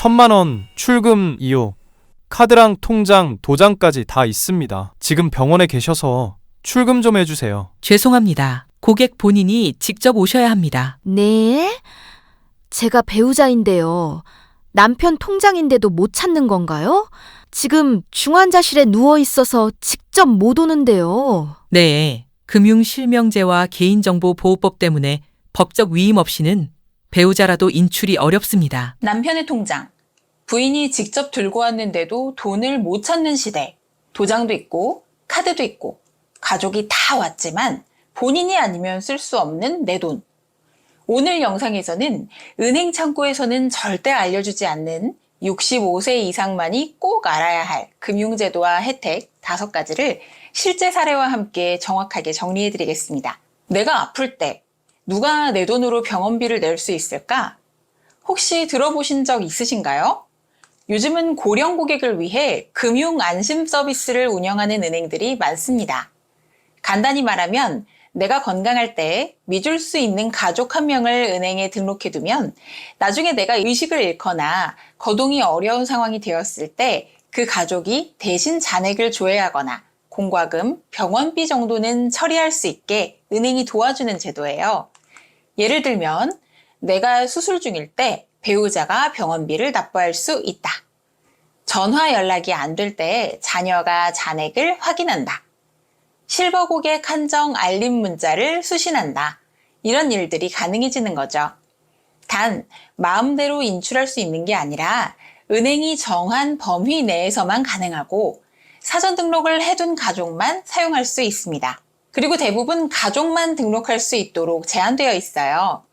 1000만 원 출금 이유, 카드랑 통장, 도장까지 다 있습니다. 지금 병원에 계셔서 출금 좀 해주세요. 죄송합니다. 고객 본인이 직접 오셔야 합니다. 네? 제가 배우자인데요. 남편 통장인데도 못 찾는 건가요? 지금 중환자실에 누워 있어서 직접 못 오는데요. 네, 금융실명제와 개인정보보호법 때문에 법적 위임 없이는 배우자라도 인출이 어렵습니다. 남편의 통장. 부인이 직접 들고 왔는데도 돈을 못 찾는 시대. 도장도 있고 카드도 있고 가족이 다 왔지만 본인이 아니면 쓸 수 없는 내 돈. 오늘 영상에서는 은행 창구에서는 절대 알려주지 않는 65세 이상만이 꼭 알아야 할 금융제도와 혜택 5가지를 실제 사례와 함께 정확하게 정리해드리겠습니다. 내가 아플 때 누가 내 돈으로 병원비를 낼 수 있을까? 혹시 들어보신 적 있으신가요? 요즘은 고령 고객을 위해 금융 안심 서비스를 운영하는 은행들이 많습니다. 간단히 말하면 내가 건강할 때 믿을 수 있는 가족 한 명을 은행에 등록해두면 나중에 내가 의식을 잃거나 거동이 어려운 상황이 되었을 때 그 가족이 대신 잔액을 조회하거나 공과금, 병원비 정도는 처리할 수 있게 은행이 도와주는 제도예요. 예를 들면 내가 수술 중일 때 배우자가 병원비를 납부할 수 있다. 전화 연락이 안 될 때 자녀가 잔액을 확인한다. 실버 고객 한정 알림 문자를 수신한다. 이런 일들이 가능해지는 거죠. 단, 마음대로 인출할 수 있는 게 아니라 은행이 정한 범위 내에서만 가능하고 사전 등록을 해둔 가족만 사용할 수 있습니다. 그리고 대부분 가족만 등록할 수 있도록 제한되어 있어요.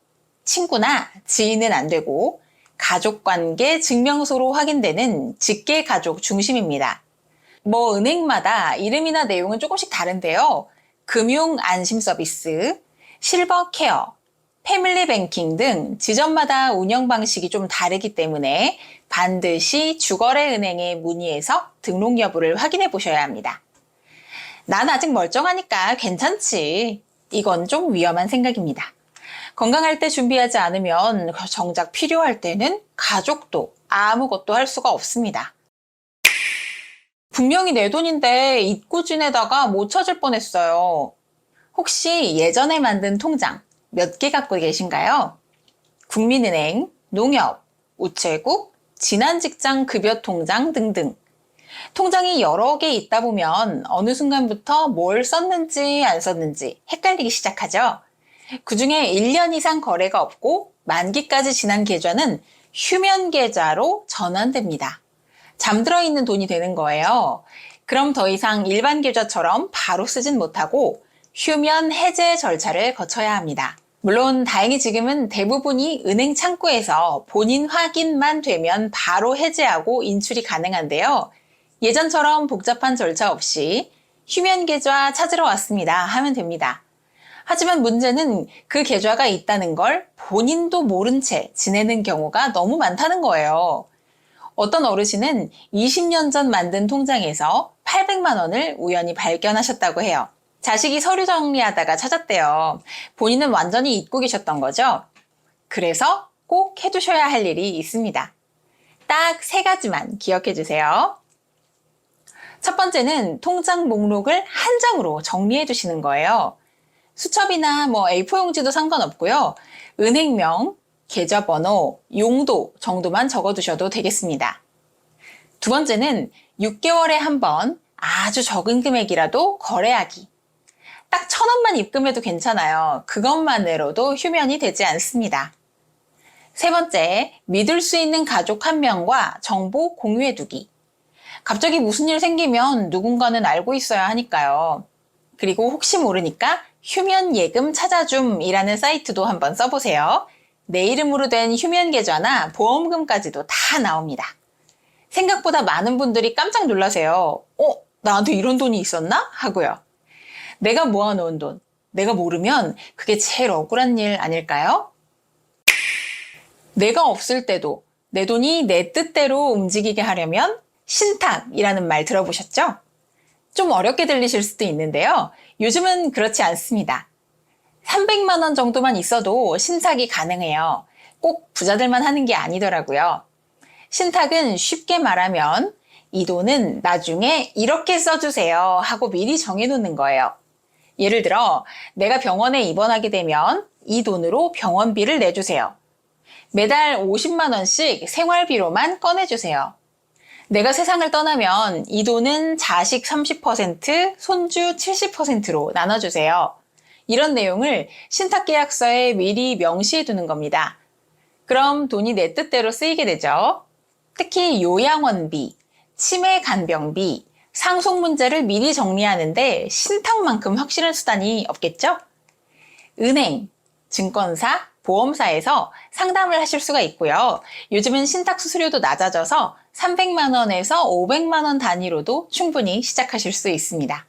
친구나 지인은 안 되고 가족관계 증명서로 확인되는 직계 가족 중심입니다. 은행마다 이름이나 내용은 조금씩 다른데요. 금융 안심 서비스, 실버 케어, 패밀리 뱅킹 등 지점마다 운영 방식이 좀 다르기 때문에 반드시 주거래 은행에 문의해서 등록 여부를 확인해 보셔야 합니다. 난 아직 멀쩡하니까 괜찮지. 이건 좀 위험한 생각입니다. 건강할 때 준비하지 않으면 정작 필요할 때는 가족도 아무것도 할 수가 없습니다. 분명히 내 돈인데 잊고 지내다가 못 찾을 뻔했어요. 혹시 예전에 만든 통장 몇 개 갖고 계신가요? 국민은행, 농협, 우체국, 지난직장 급여 통장 등등. 통장이 여러 개 있다 보면 어느 순간부터 뭘 썼는지 안 썼는지 헷갈리기 시작하죠. 그중에 1년 이상 거래가 없고 만기까지 지난 계좌는 휴면 계좌로 전환됩니다. 잠들어 있는 돈이 되는 거예요. 그럼 더 이상 일반 계좌처럼 바로 쓰진 못하고 휴면 해제 절차를 거쳐야 합니다. 물론 다행히 지금은 대부분이 은행 창구에서 본인 확인만 되면 바로 해제하고 인출이 가능한데요. 예전처럼 복잡한 절차 없이 휴면 계좌 찾으러 왔습니다 하면 됩니다. 하지만 문제는 그 계좌가 있다는 걸 본인도 모른 채 지내는 경우가 너무 많다는 거예요. 어떤 어르신은 20년 전 만든 통장에서 800만 원을 우연히 발견하셨다고 해요. 자식이 서류 정리하다가 찾았대요. 본인은 완전히 잊고 계셨던 거죠. 그래서 꼭 해두셔야 할 일이 있습니다. 딱 3가지만 기억해 주세요. 첫 번째는 통장 목록을 한 장으로 정리해 두시는 거예요. 수첩이나 A4 용지도 상관없고요. 은행명, 계좌번호, 용도 정도만 적어두셔도 되겠습니다. 두 번째는 6개월에 한 번 아주 적은 금액이라도 거래하기. 딱 1,000원만 입금해도 괜찮아요. 그것만으로도 휴면이 되지 않습니다. 세 번째, 믿을 수 있는 가족 한 명과 정보 공유해두기. 갑자기 무슨 일 생기면 누군가는 알고 있어야 하니까요. 그리고 혹시 모르니까 휴면 예금 찾아줌이라는 사이트도 한번 써보세요. 내 이름으로 된 휴면 계좌나 보험금까지도 다 나옵니다. 생각보다 많은 분들이 깜짝 놀라세요. 나한테 이런 돈이 있었나? 하고요. 내가 모아놓은 돈, 내가 모르면 그게 제일 억울한 일 아닐까요? 내가 없을 때도 내 돈이 내 뜻대로 움직이게 하려면 신탁이라는 말 들어보셨죠? 좀 어렵게 들리실 수도 있는데요. 요즘은 그렇지 않습니다. 300만 원 정도만 있어도 신탁이 가능해요. 꼭 부자들만 하는 게 아니더라고요. 신탁은 쉽게 말하면 이 돈은 나중에 이렇게 써주세요 하고 미리 정해놓는 거예요. 예를 들어 내가 병원에 입원하게 되면 이 돈으로 병원비를 내주세요. 매달 50만 원씩 생활비로만 꺼내주세요. 내가 세상을 떠나면 이 돈은 자식 30%, 손주 70%로 나눠주세요. 이런 내용을 신탁계약서에 미리 명시해 두는 겁니다. 그럼 돈이 내 뜻대로 쓰이게 되죠. 특히 요양원비, 치매 간병비, 상속 문제를 미리 정리하는데 신탁만큼 확실한 수단이 없겠죠? 은행, 증권사, 보험사에서 상담을 하실 수가 있고요. 요즘은 신탁 수수료도 낮아져서 300만 원에서 500만 원 단위로도 충분히 시작하실 수 있습니다.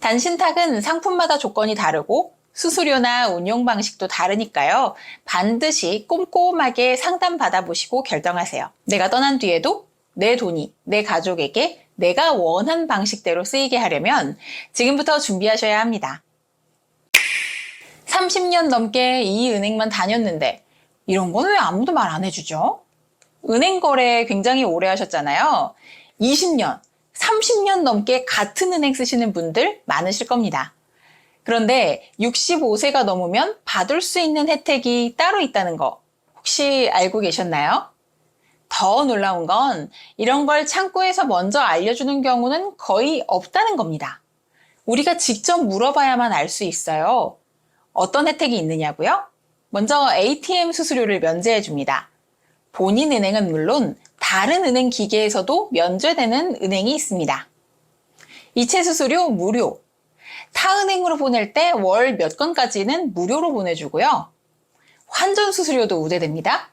단 신탁은 상품마다 조건이 다르고 수수료나 운용 방식도 다르니까요. 반드시 꼼꼼하게 상담 받아보시고 결정하세요. 내가 떠난 뒤에도 내 돈이 내 가족에게 내가 원한 방식대로 쓰이게 하려면 지금부터 준비하셔야 합니다. 30년 넘게 이 은행만 다녔는데 이런 건 왜 아무도 말 안 해주죠? 은행 거래 굉장히 오래 하셨잖아요. 20년, 30년 넘게 같은 은행 쓰시는 분들 많으실 겁니다. 그런데 65세가 넘으면 받을 수 있는 혜택이 따로 있다는 거 혹시 알고 계셨나요? 더 놀라운 건 이런 걸 창구에서 먼저 알려주는 경우는 거의 없다는 겁니다. 우리가 직접 물어봐야만 알 수 있어요. 어떤 혜택이 있느냐고요? 먼저 ATM 수수료를 면제해 줍니다. 본인 은행은 물론 다른 은행 기계에서도 면제되는 은행이 있습니다. 이체 수수료 무료. 타 은행으로 보낼 때 월 몇 건까지는 무료로 보내주고요. 환전 수수료도 우대됩니다.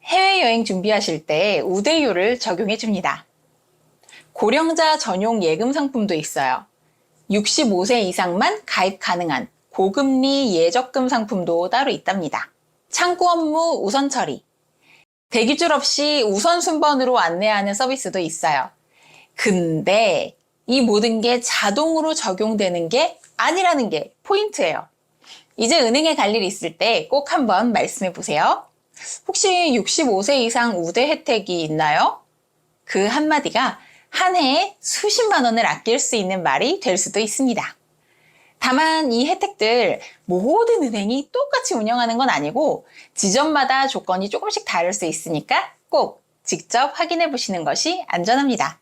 해외여행 준비하실 때 우대료를 적용해 줍니다. 고령자 전용 예금 상품도 있어요. 65세 이상만 가입 가능한 고금리 예적금 상품도 따로 있답니다. 창구 업무 우선 처리. 대기줄 없이 우선 순번으로 안내하는 서비스도 있어요. 근데 이 모든 게 자동으로 적용되는 게 아니라는 게 포인트예요. 이제 은행에 갈 일 있을 때 꼭 한번 말씀해 보세요. 혹시 65세 이상 우대 혜택이 있나요? 그 한마디가 한 해에 수십만 원을 아낄 수 있는 말이 될 수도 있습니다. 다만 이 혜택들 모든 은행이 똑같이 운영하는 건 아니고 지점마다 조건이 조금씩 다를 수 있으니까 꼭 직접 확인해 보시는 것이 안전합니다.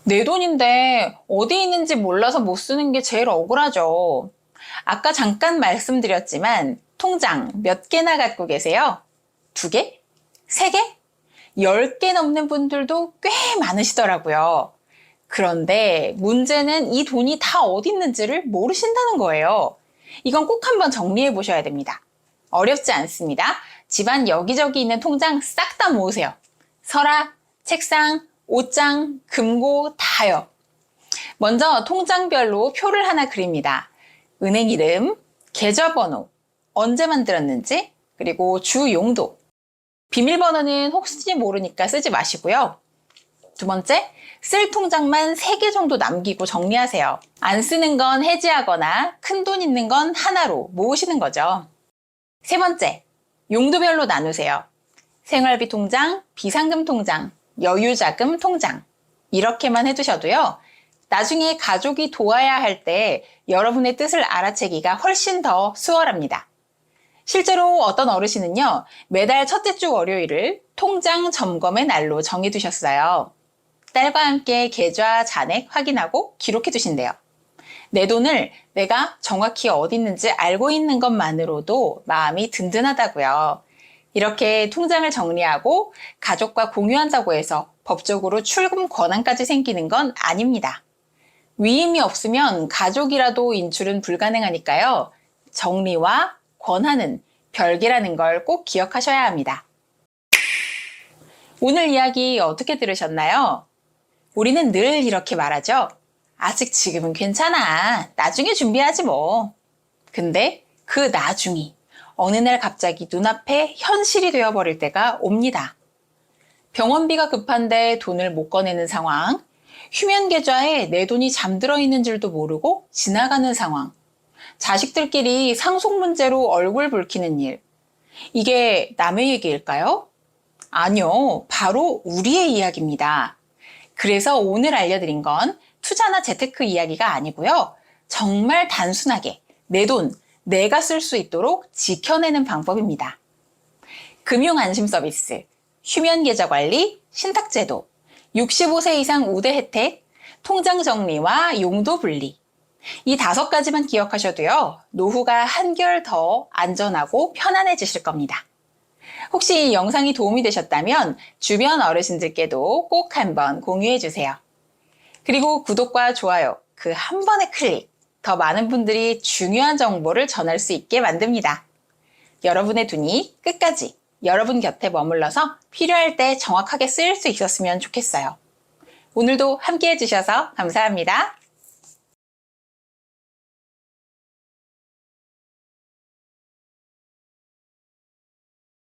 내 돈인데 어디 있는지 몰라서 못 쓰는 게 제일 억울하죠. 아까 잠깐 말씀드렸지만 통장 몇 개나 갖고 계세요? 2개? 3개? 10개 넘는 분들도 꽤 많으시더라고요. 그런데 문제는 이 돈이 다 어디 있는지를 모르신다는 거예요. 이건 꼭 한번 정리해 보셔야 됩니다. 어렵지 않습니다. 집안 여기저기 있는 통장 싹 다 모으세요. 서랍, 책상, 옷장, 금고 다요. 먼저 통장별로 표를 하나 그립니다. 은행 이름, 계좌번호, 언제 만들었는지, 그리고 주 용도. 비밀번호는 혹시 모르니까 쓰지 마시고요. 2번째, 쓸 통장만 3개 정도 남기고 정리하세요. 안 쓰는 건 해지하거나 큰 돈 있는 건 하나로 모으시는 거죠. 3번째, 용도별로 나누세요. 생활비 통장, 비상금 통장, 여유자금 통장. 이렇게만 해두셔도요. 나중에 가족이 도와야 할 때 여러분의 뜻을 알아채기가 훨씬 더 수월합니다. 실제로 어떤 어르신은요. 매달 첫째 주 월요일을 통장 점검의 날로 정해두셨어요. 딸과 함께 계좌 잔액 확인하고 기록해 두신대요. 내 돈을 내가 정확히 어디 있는지 알고 있는 것만으로도 마음이 든든하다고요. 이렇게 통장을 정리하고 가족과 공유한다고 해서 법적으로 출금 권한까지 생기는 건 아닙니다. 위임이 없으면 가족이라도 인출은 불가능하니까요. 정리와 권한은 별개라는 걸 꼭 기억하셔야 합니다. 오늘 이야기 어떻게 들으셨나요? 우리는 늘 이렇게 말하죠. 아직 지금은 괜찮아. 나중에 준비하지 뭐. 근데 그 나중이 어느 날 갑자기 눈앞에 현실이 되어버릴 때가 옵니다. 병원비가 급한데 돈을 못 꺼내는 상황, 휴면 계좌에 내 돈이 잠들어 있는 줄도 모르고 지나가는 상황, 자식들끼리 상속 문제로 얼굴 붉히는 일. 이게 남의 얘기일까요? 아니요, 바로 우리의 이야기입니다. 그래서 오늘 알려드린 건 투자나 재테크 이야기가 아니고요. 정말 단순하게 내 돈, 내가 쓸 수 있도록 지켜내는 방법입니다. 금융 안심 서비스, 휴면 계좌 관리, 신탁제도, 65세 이상 우대 혜택, 통장 정리와 용도 분리. 이 5가지만 기억하셔도요, 노후가 한결 더 안전하고 편안해지실 겁니다. 혹시 이 영상이 도움이 되셨다면 주변 어르신들께도 꼭 한번 공유해 주세요. 그리고 구독과 좋아요, 그 한 번의 클릭, 더 많은 분들이 중요한 정보를 전할 수 있게 만듭니다. 여러분의 돈이 끝까지 여러분 곁에 머물러서 필요할 때 정확하게 쓰일 수 있었으면 좋겠어요. 오늘도 함께 해주셔서 감사합니다.